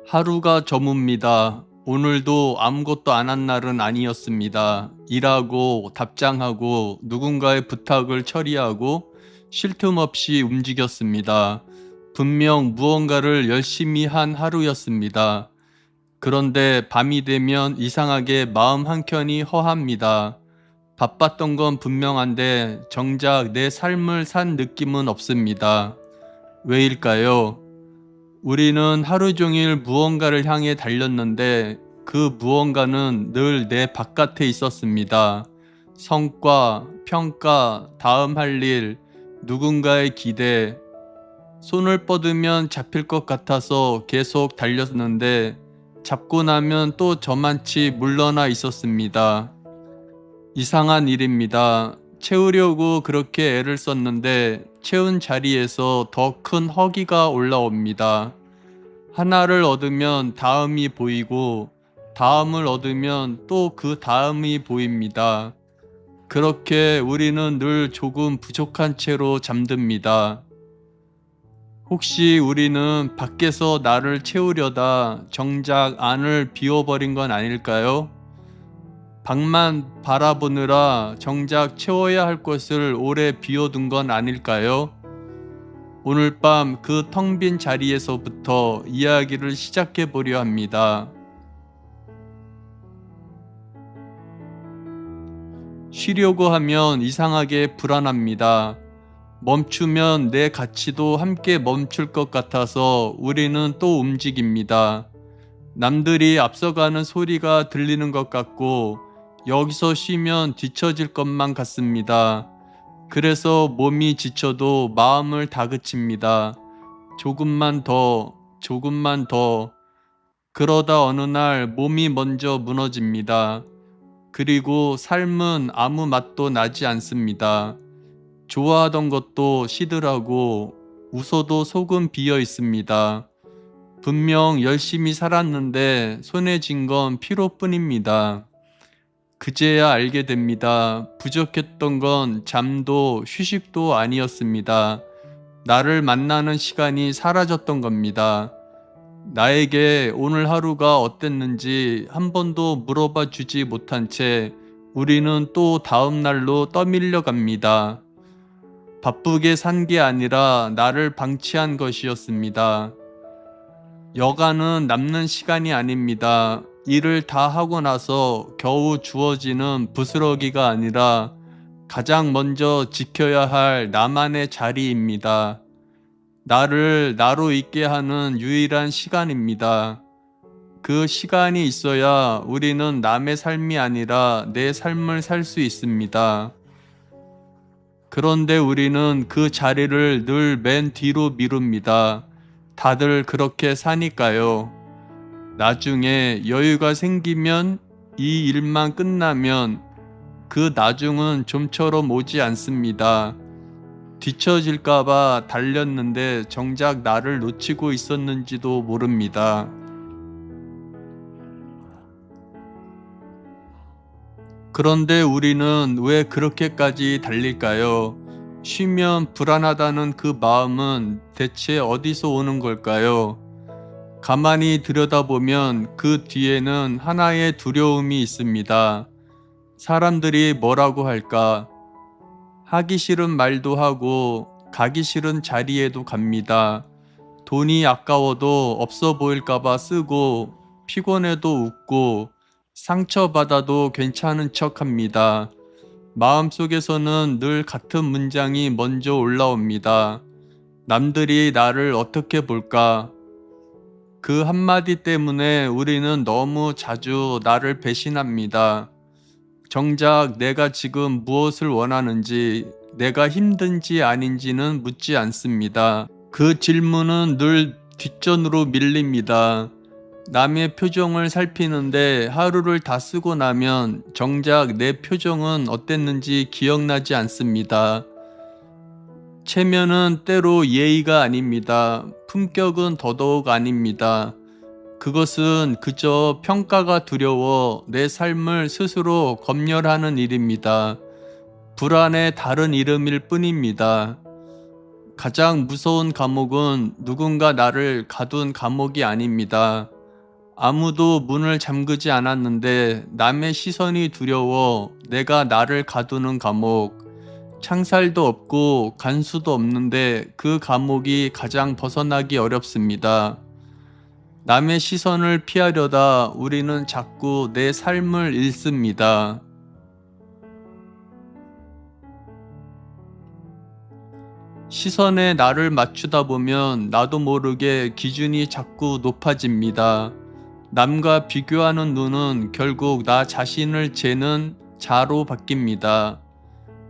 하루가 저뭅니다. 오늘도 아무것도 안 한 날은 아니었습니다. 일하고 답장하고 누군가의 부탁을 처리하고 쉴 틈 없이 움직였습니다. 분명 무언가를 열심히 한 하루였습니다. 그런데 밤이 되면 이상하게 마음 한켠이 허합니다. 바빴던 건 분명한데 정작 내 삶을 산 느낌은 없습니다. 왜일까요? 우리는 하루 종일 무언가를 향해 달렸는데 그 무언가는 늘 내 바깥에 있었습니다. 성과, 평가, 다음 할 일, 누군가의 기대. 손을 뻗으면 잡힐 것 같아서 계속 달렸는데 잡고 나면 또 저만치 물러나 있었습니다. 이상한 일입니다. 채우려고 그렇게 애를 썼는데 채운 자리에서 더 큰 허기가 올라옵니다. 하나를 얻으면 다음이 보이고 다음을 얻으면 또 그 다음이 보입니다. 그렇게 우리는 늘 조금 부족한 채로 잠듭니다. 혹시 우리는 밖에서 나를 채우려다 정작 안을 비워버린 건 아닐까요? 밖만 바라보느라 정작 채워야 할 것을 오래 비워둔 건 아닐까요? 오늘 밤 그 텅 빈 자리에서부터 이야기를 시작해 보려 합니다. 쉬려고 하면 이상하게 불안합니다. 멈추면 내 가치도 함께 멈출 것 같아서 우리는 또 움직입니다. 남들이 앞서가는 소리가 들리는 것 같고 여기서 쉬면 뒤처질 것만 같습니다. 그래서 몸이 지쳐도 마음을 다그칩니다. 조금만 더, 조금만 더. 그러다 어느 날 몸이 먼저 무너집니다. 그리고 삶은 아무 맛도 나지 않습니다. 좋아하던 것도 시들하고 웃어도 속은 비어 있습니다. 분명 열심히 살았는데 손에 쥔 건 피로뿐입니다. 그제야 알게 됩니다. 부족했던 건 잠도 휴식도 아니었습니다. 나를 만나는 시간이 사라졌던 겁니다. 나에게 오늘 하루가 어땠는지 한 번도 물어봐 주지 못한 채 우리는 또 다음 날로 떠밀려 갑니다. 바쁘게 산 게 아니라 나를 방치한 것이었습니다. 여가는 남는 시간이 아닙니다. 일을 다 하고 나서 겨우 주어지는 부스러기가 아니라 가장 먼저 지켜야 할 나만의 자리입니다. 나를 나로 있게 하는 유일한 시간입니다. 그 시간이 있어야 우리는 남의 삶이 아니라 내 삶을 살 수 있습니다. 그런데 우리는 그 자리를 늘 맨 뒤로 미룹니다. 다들 그렇게 사니까요. 나중에 여유가 생기면 이 일만 끝나면 그 나중은 좀처럼 오지 않습니다. 뒤처질까봐 달렸는데 정작 나를 놓치고 있었는지도 모릅니다. 그런데 우리는 왜 그렇게까지 달릴까요? 쉬면 불안하다는 그 마음은 대체 어디서 오는 걸까요? 가만히 들여다보면 그 뒤에는 하나의 두려움이 있습니다. 사람들이 뭐라고 할까? 하기 싫은 말도 하고 가기 싫은 자리에도 갑니다. 돈이 아까워도 없어 보일까봐 쓰고 피곤해도 웃고 상처받아도 괜찮은 척 합니다. 마음속에서는 늘 같은 문장이 먼저 올라옵니다. 남들이 나를 어떻게 볼까? 그 한마디 때문에 우리는 너무 자주 나를 배신합니다. 정작 내가 지금 무엇을 원하는지, 내가 힘든지 아닌지는 묻지 않습니다. 그 질문은 늘 뒷전으로 밀립니다. 남의 표정을 살피는데 하루를 다 쓰고 나면 정작 내 표정은 어땠는지 기억나지 않습니다. 체면은 때로 예의가 아닙니다. 품격은 더더욱 아닙니다. 그것은 그저 평가가 두려워 내 삶을 스스로 검열하는 일입니다. 불안의 다른 이름일 뿐입니다. 가장 무서운 감옥은 누군가 나를 가둔 감옥이 아닙니다. 아무도 문을 잠그지 않았는데 남의 시선이 두려워 내가 나를 가두는 감옥. 창살도 없고 간수도 없는데 그 감옥이 가장 벗어나기 어렵습니다. 남의 시선을 피하려다 우리는 자꾸 내 삶을 잃습니다. 시선에 나를 맞추다 보면 나도 모르게 기준이 자꾸 높아집니다. 남과 비교하는 눈은 결국 나 자신을 재는 자로 바뀝니다.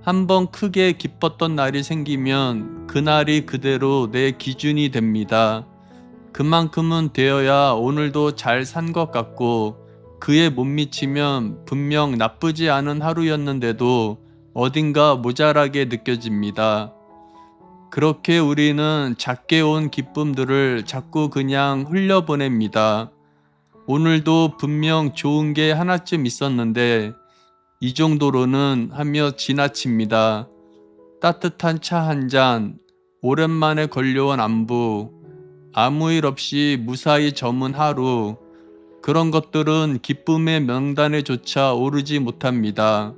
한번 크게 기뻤던 날이 생기면 그날이 그대로 내 기준이 됩니다. 그만큼은 되어야 오늘도 잘 산 것 같고, 그에 못 미치면 분명 나쁘지 않은 하루였는데도 어딘가 모자라게 느껴집니다. 그렇게 우리는 작게 온 기쁨들을 자꾸 그냥 흘려보냅니다. 오늘도 분명 좋은 게 하나쯤 있었는데 이 정도로는 하며 지나칩니다. 따뜻한 차 한 잔, 오랜만에 걸려온 안부, 아무 일 없이 무사히 저문 하루, 그런 것들은 기쁨의 명단에조차 오르지 못합니다.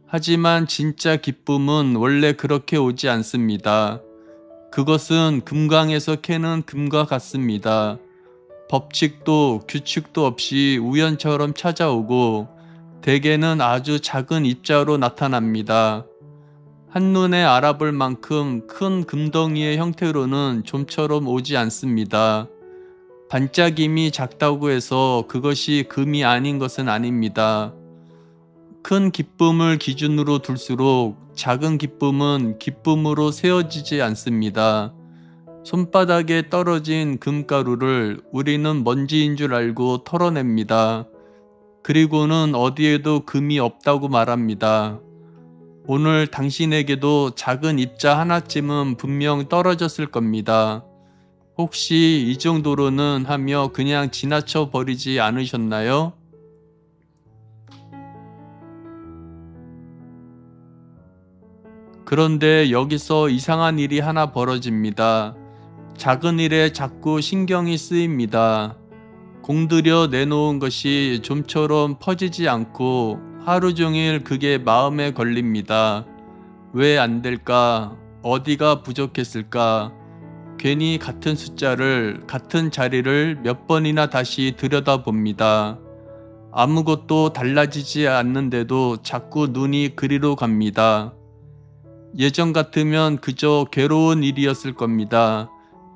하지만 진짜 기쁨은 원래 그렇게 오지 않습니다. 그것은 금강에서 캐는 금과 같습니다. 법칙도 규칙도 없이 우연처럼 찾아오고 대개는 아주 작은 입자로 나타납니다. 한눈에 알아볼 만큼 큰 금덩이의 형태로는 좀처럼 오지 않습니다. 반짝임이 작다고 해서 그것이 금이 아닌 것은 아닙니다. 큰 기쁨을 기준으로 둘수록 작은 기쁨은 기쁨으로 세워지지 않습니다. 손바닥에 떨어진 금가루를 우리는 먼지인 줄 알고 털어냅니다. 그리고는 어디에도 금이 없다고 말합니다. 오늘 당신에게도 작은 입자 하나쯤은 분명 떨어졌을 겁니다. 혹시 이 정도로는 하며 그냥 지나쳐 버리지 않으셨나요? 그런데 여기서 이상한 일이 하나 벌어집니다. 작은 일에 자꾸 신경이 쓰입니다. 공들여 내놓은 것이 좀처럼 퍼지지 않고 하루 종일 그게 마음에 걸립니다. 왜 안 될까? 어디가 부족했을까? 괜히 같은 숫자를, 같은 자리를 몇 번이나 다시 들여다봅니다. 아무것도 달라지지 않는데도 자꾸 눈이 그리로 갑니다. 예전 같으면 그저 괴로운 일이었을 겁니다.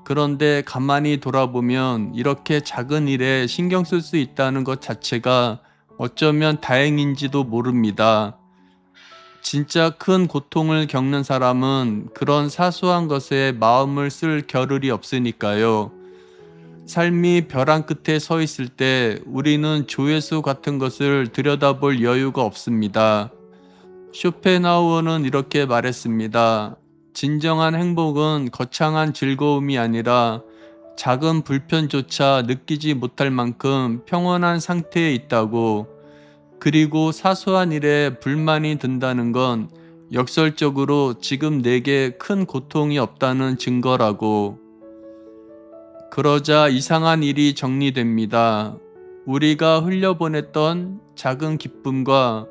그런데 가만히 돌아보면 이렇게 작은 일에 신경 쓸 수 있다는 것 자체가 어쩌면 다행인지도 모릅니다. 진짜 큰 고통을 겪는 사람은 그런 사소한 것에 마음을 쓸 겨를이 없으니까요. 삶이 벼랑 끝에 서 있을 때 우리는 조회수 같은 것을 들여다볼 여유가 없습니다. 쇼펜하우어는 이렇게 말했습니다. 진정한 행복은 거창한 즐거움이 아니라 작은 불편조차 느끼지 못할 만큼 평온한 상태에 있다고. 그리고 사소한 일에 불만이 든다는 건 역설적으로 지금 내게 큰 고통이 없다는 증거라고. 그러자 이상한 일이 정리됩니다. 우리가 흘려보냈던 작은 기쁨과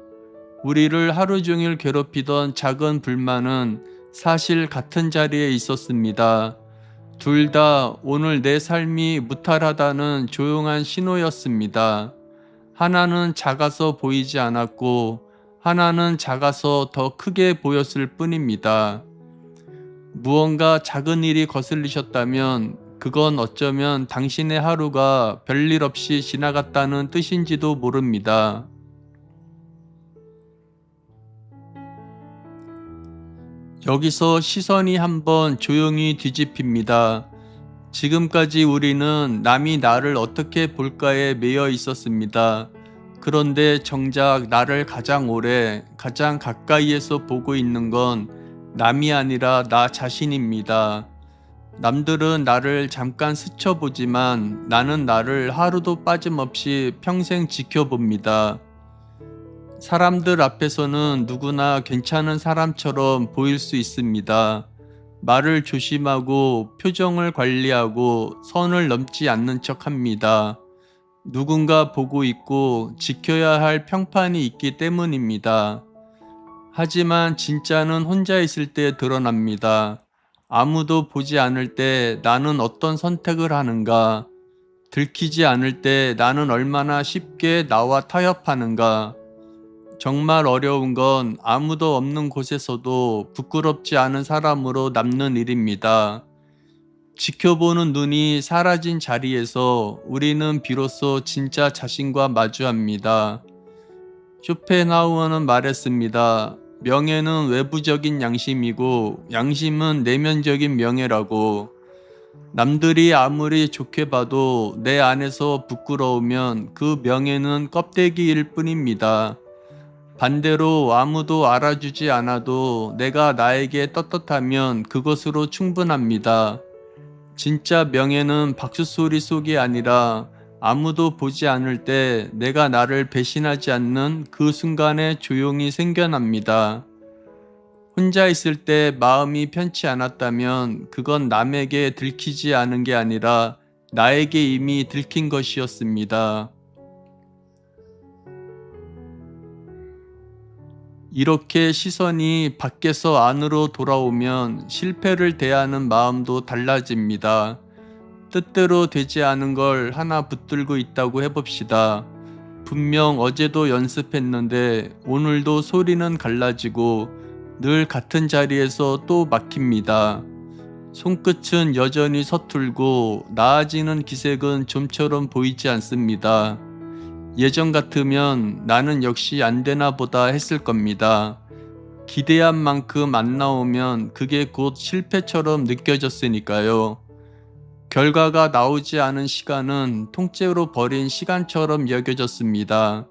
우리를 하루 종일 괴롭히던 작은 불만은 사실 같은 자리에 있었습니다. 둘 다 오늘 내 삶이 무탈하다는 조용한 신호였습니다. 하나는 작아서 보이지 않았고 하나는 작아서 더 크게 보였을 뿐입니다. 무언가 작은 일이 거슬리셨다면 그건 어쩌면 당신의 하루가 별일 없이 지나갔다는 뜻인지도 모릅니다. 여기서 시선이 한번 조용히 뒤집힙니다. 지금까지 우리는 남이 나를 어떻게 볼까에 매여 있었습니다. 그런데 정작 나를 가장 오래, 가장 가까이에서 보고 있는 건 남이 아니라 나 자신입니다. 남들은 나를 잠깐 스쳐보지만 나는 나를 하루도 빠짐없이 평생 지켜봅니다. 사람들 앞에서는 누구나 괜찮은 사람처럼 보일 수 있습니다. 말을 조심하고 표정을 관리하고 선을 넘지 않는 척 합니다. 누군가 보고 있고 지켜야 할 평판이 있기 때문입니다. 하지만 진짜는 혼자 있을 때 드러납니다. 아무도 보지 않을 때 나는 어떤 선택을 하는가? 들키지 않을 때 나는 얼마나 쉽게 나와 타협하는가? 정말 어려운 건 아무도 없는 곳에서도 부끄럽지 않은 사람으로 남는 일입니다. 지켜보는 눈이 사라진 자리에서 우리는 비로소 진짜 자신과 마주합니다. 쇼펜하우어는 말했습니다. 명예는 외부적인 양심이고 양심은 내면적인 명예라고. 남들이 아무리 좋게 봐도 내 안에서 부끄러우면 그 명예는 껍데기일 뿐입니다. 반대로 아무도 알아주지 않아도 내가 나에게 떳떳하면 그것으로 충분합니다. 진짜 명예는 박수소리 속이 아니라 아무도 보지 않을 때 내가 나를 배신하지 않는 그 순간에 조용히 생겨납니다. 혼자 있을 때 마음이 편치 않았다면 그건 남에게 들키지 않은 게 아니라 나에게 이미 들킨 것이었습니다. 이렇게 시선이 밖에서 안으로 돌아오면 실패를 대하는 마음도 달라집니다. 뜻대로 되지 않은 걸 하나 붙들고 있다고 해봅시다. 분명 어제도 연습했는데 오늘도 소리는 갈라지고 늘 같은 자리에서 또 막힙니다. 손끝은 여전히 서툴고 나아지는 기색은 좀처럼 보이지 않습니다. 예전 같으면 나는 역시 안 되나 보다 했을 겁니다. 기대한 만큼 안 나오면 그게 곧 실패처럼 느껴졌으니까요. 결과가 나오지 않은 시간은 통째로 버린 시간처럼 여겨졌습니다.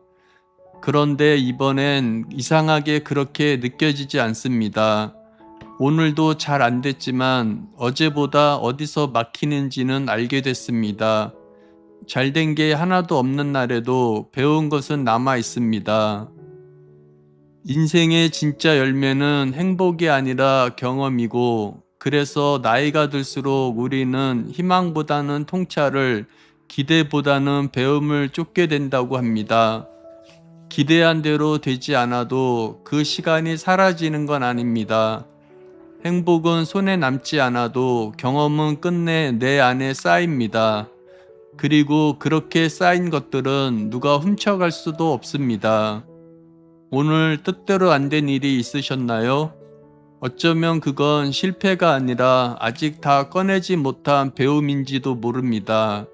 그런데 이번엔 이상하게 그렇게 느껴지지 않습니다. 오늘도 잘 안 됐지만 어제보다 어디서 막히는지는 알게 됐습니다. 잘된 게 하나도 없는 날에도 배운 것은 남아 있습니다. 인생의 진짜 열매는 행복이 아니라 경험이고, 그래서 나이가 들수록 우리는 희망보다는 통찰을, 기대보다는 배움을 쫓게 된다고 합니다. 기대한 대로 되지 않아도 그 시간이 사라지는 건 아닙니다. 행복은 손에 남지 않아도 경험은 끝내 내 안에 쌓입니다. 그리고 그렇게 쌓인 것들은 누가 훔쳐갈 수도 없습니다. 오늘 뜻대로 안 된 일이 있으셨나요? 어쩌면 그건 실패가 아니라 아직 다 꺼내지 못한 배움인지도 모릅니다.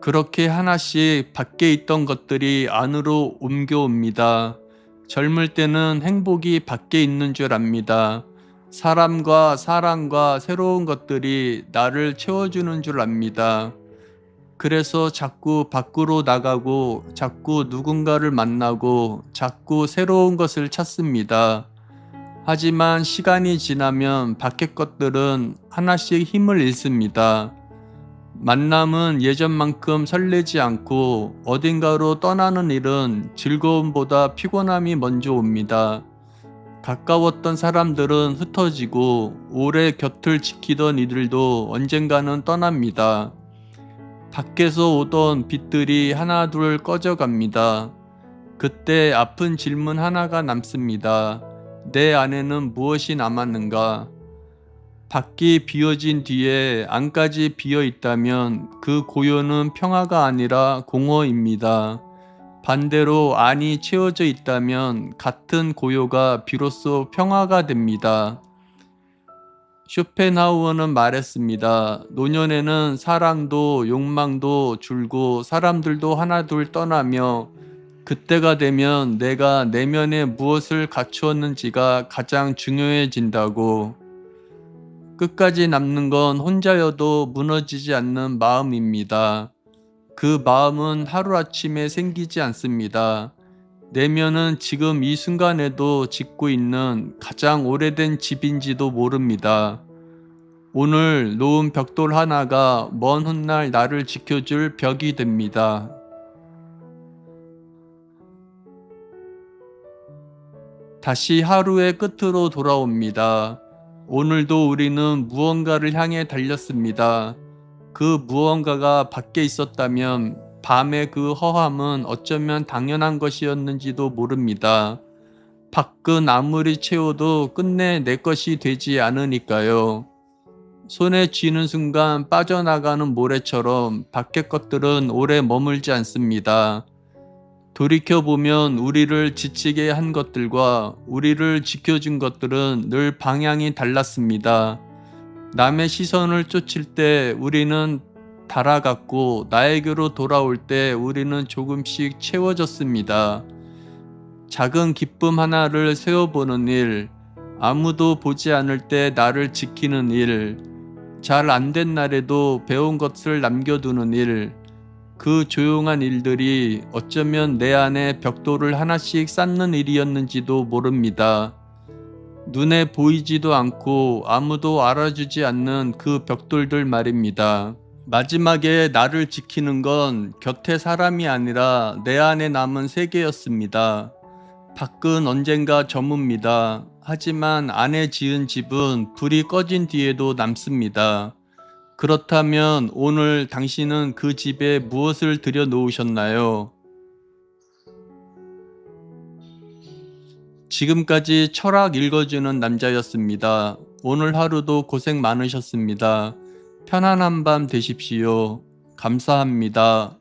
그렇게 하나씩 밖에 있던 것들이 안으로 옮겨옵니다. 젊을 때는 행복이 밖에 있는 줄 압니다. 사람과 사랑과 새로운 것들이 나를 채워주는 줄 압니다. 그래서 자꾸 밖으로 나가고 자꾸 누군가를 만나고 자꾸 새로운 것을 찾습니다. 하지만 시간이 지나면 밖의 것들은 하나씩 힘을 잃습니다. 만남은 예전만큼 설레지 않고 어딘가로 떠나는 일은 즐거움보다 피곤함이 먼저 옵니다. 가까웠던 사람들은 흩어지고 오래 곁을 지키던 이들도 언젠가는 떠납니다. 밖에서 오던 빛들이 하나둘 꺼져갑니다. 그때 아픈 질문 하나가 남습니다. 내 안에는 무엇이 남았는가? 밖이 비어진 뒤에 안까지 비어 있다면 그 고요는 평화가 아니라 공허입니다. 반대로 안이 채워져 있다면 같은 고요가 비로소 평화가 됩니다. 쇼펜하우어는 말했습니다. 노년에는 사랑도 욕망도 줄고 사람들도 하나둘 떠나며 그때가 되면 내가 내면에 무엇을 갖추었는지가 가장 중요해진다고. 끝까지 남는 건 혼자여도 무너지지 않는 마음입니다. 그 마음은 하루아침에 생기지 않습니다. 내면은 지금 이 순간에도 짓고 있는 가장 오래된 집인지도 모릅니다. 오늘 놓은 벽돌 하나가 먼 훗날 나를 지켜줄 벽이 됩니다. 다시 하루의 끝으로 돌아옵니다. 오늘도 우리는 무언가를 향해 달렸습니다. 그 무언가가 밖에 있었다면 밤의 그 허함은 어쩌면 당연한 것이었는지도 모릅니다. 밖은 아무리 채워도 끝내 내 것이 되지 않으니까요. 손에 쥐는 순간 빠져나가는 모래처럼 밖의 것들은 오래 머물지 않습니다. 돌이켜보면 우리를 지치게 한 것들과 우리를 지켜준 것들은 늘 방향이 달랐습니다. 남의 시선을 쫓을 때 우리는 달아갔고 나에게로 돌아올 때 우리는 조금씩 채워졌습니다. 작은 기쁨 하나를 세워보는 일, 아무도 보지 않을 때 나를 지키는 일, 잘 안 된 날에도 배운 것을 남겨두는 일, 그 조용한 일들이 어쩌면 내 안에 벽돌을 하나씩 쌓는 일이었는지도 모릅니다. 눈에 보이지도 않고 아무도 알아주지 않는 그 벽돌들 말입니다. 마지막에 나를 지키는 건 곁에 사람이 아니라 내 안에 남은 세계였습니다. 밖은 언젠가 저뭅니다. 하지만 안에 지은 집은 불이 꺼진 뒤에도 남습니다. 그렇다면 오늘 당신은 그 집에 무엇을 들여 놓으셨나요? 지금까지 철학 읽어주는 남자였습니다. 오늘 하루도 고생 많으셨습니다. 편안한 밤 되십시오. 감사합니다.